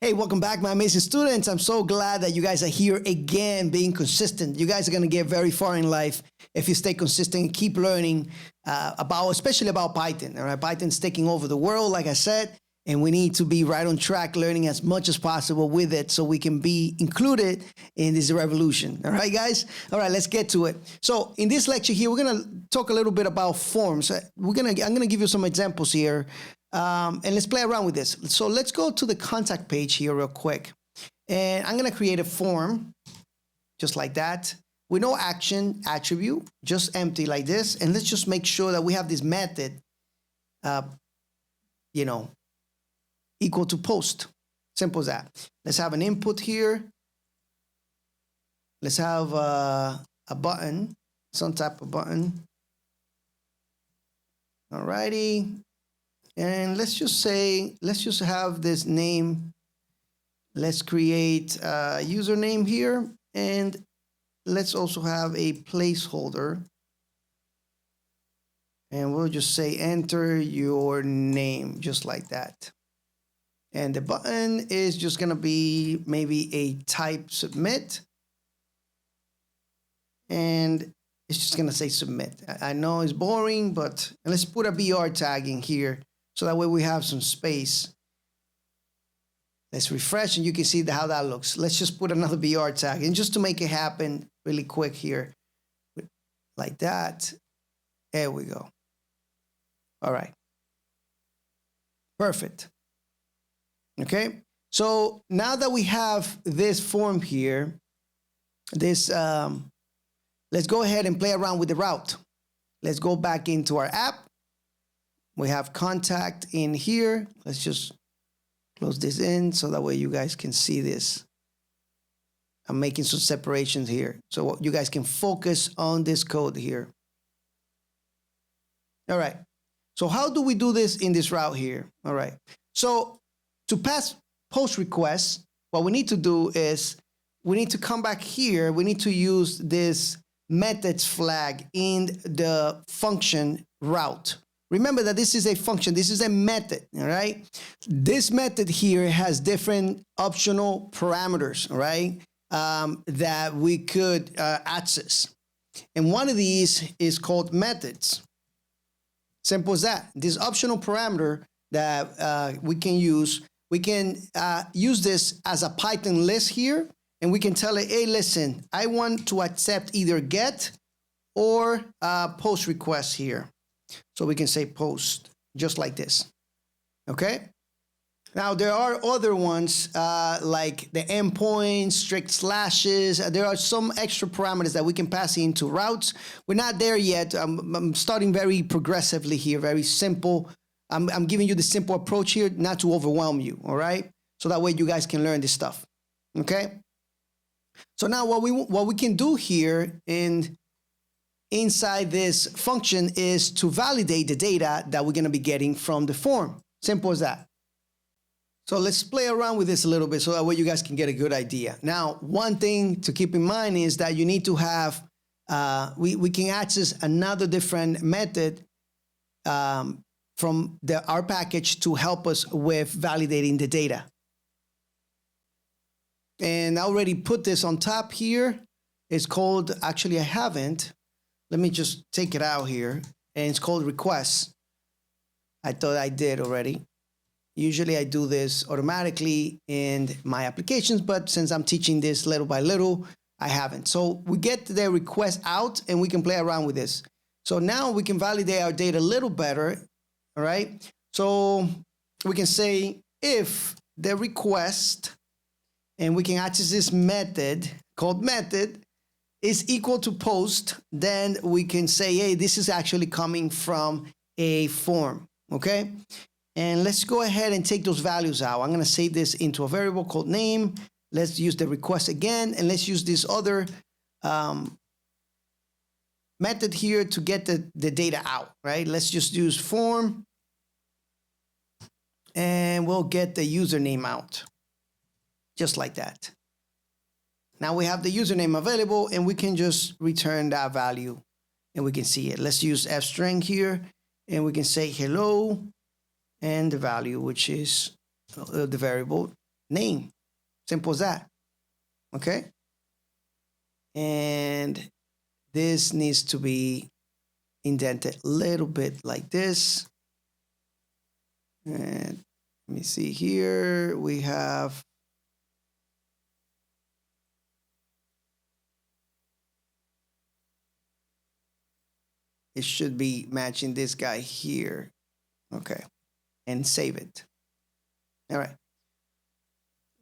Hey, welcome back, my amazing students. I'm so glad that you guys are here again, being consistent. You guys are going to get very far in life if you stay consistent and keep learning especially about Python. All right, Python's taking over the world, like I said, and we need to be right on track, learning as much as possible with it so we can be included in this revolution. All right, guys? All right, let's get to it. So in this lecture here, we're going to talk a little bit about forms. I'm going to give you some examples here. And let's play around with this. So let's go to the contact page here real quick. And I'm going to create a form just like that with no action attribute, just empty like this. And let's just make sure that we have this method, equal to post. Simple as that. Let's have an input here. Let's have a button, some type of button. Alrighty. And let's just have this name. Let's create a username here. And let's also have a placeholder. And we'll just say enter your name, just like that. And the button is just going to be maybe a type submit. And it's just going to say submit. I know it's boring, but let's put a BR tag in here. So that way we have some space. Let's refresh and you can see how that looks. Let's just put another BR tag in just to make it happen really quick here. Like that. There we go. All right. Perfect. Okay. So now that we have this form here, let's go ahead and play around with the route. Let's go back into our app. We have contact in here. Let's just close this in so that way you guys can see this. I'm making some separations here so you guys can focus on this code here. All right. So how do we do this in this route here? All right. So to pass post requests, what we need to do is we need to come back here. We need to use this methods flag in the function route. Remember that this is a function. This is a method, all right? This method here has different optional parameters, all right, that we could access. And one of these is called methods. Simple as that. This optional parameter that we can use this as a Python list here, and we can tell it, hey, listen, I want to accept either get or post request here. So we can say post just like this. Okay. Now there are other ones like the endpoints, strict slashes. There are some extra parameters that we can pass into routes. We're not there yet. I'm starting very progressively here, very simple. I'm giving you the simple approach here, not to overwhelm you. All right. So that way you guys can learn this stuff. Okay. So now what we can do here inside this function is to validate the data that we're going to be getting from the form. Simple as that. So let's play around with this a little bit so that way you guys can get a good idea. Now, one thing to keep in mind is that you need to have, we can access another different method from our package to help us with validating the data. And I already put this on top here. It's called, actually I haven't. Let me just take it out here. And it's called requests. I thought I did already. Usually I do this automatically in my applications, but since I'm teaching this little by little, I haven't. So we get the request out and we can play around with this. So now we can validate our data a little better. All right. So we can say if the request, and we can access this method called method, is equal to post, then we can say, hey, this is actually coming from a form, okay? And let's go ahead and take those values out. I'm gonna save this into a variable called name. Let's use the request again, and let's use this other method here to get the data out, right? Let's just use form, and we'll get the username out, just like that. Now we have the username available and we can just return that value and we can see it. Let's use fstring here and we can say hello and the value, which is the variable name. Simple as that. Okay. And this needs to be indented a little bit like this. And let me see here. We have it should be matching this guy here. Okay. And save it. All right.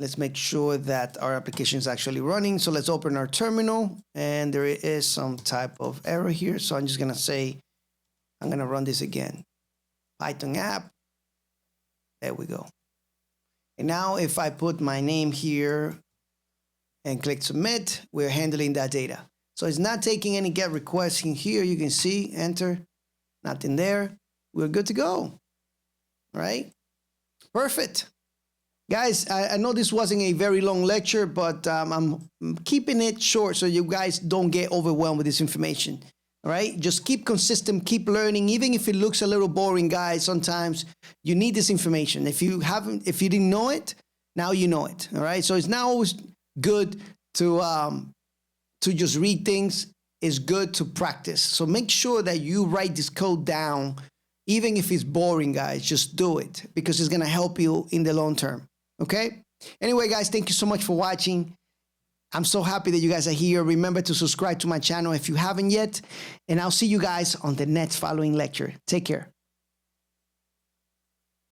Let's make sure that our application is actually running. So let's open our terminal, and there is some type of error here. So I'm just gonna say, I'm gonna run this again. Python app, there we go. And now if I put my name here and click submit, we're handling that data. So it's not taking any GET requests in here. You can see, enter, nothing there. We're good to go, right? Perfect. Guys, I know this wasn't a very long lecture, but I'm keeping it short so you guys don't get overwhelmed with this information. All right, just keep consistent, keep learning. Even if it looks a little boring, guys, sometimes you need this information. If you didn't know it, now you know it. All right, so it's not always good to just read things. It's good to practice. So make sure that you write this code down, even if it's boring, guys. Just do it because it's gonna help you in the long term. Okay. Anyway, guys, thank you so much for watching. I'm so happy that you guys are here. Remember to subscribe to my channel if you haven't yet, and I'll see you guys on the next following lecture. Take care.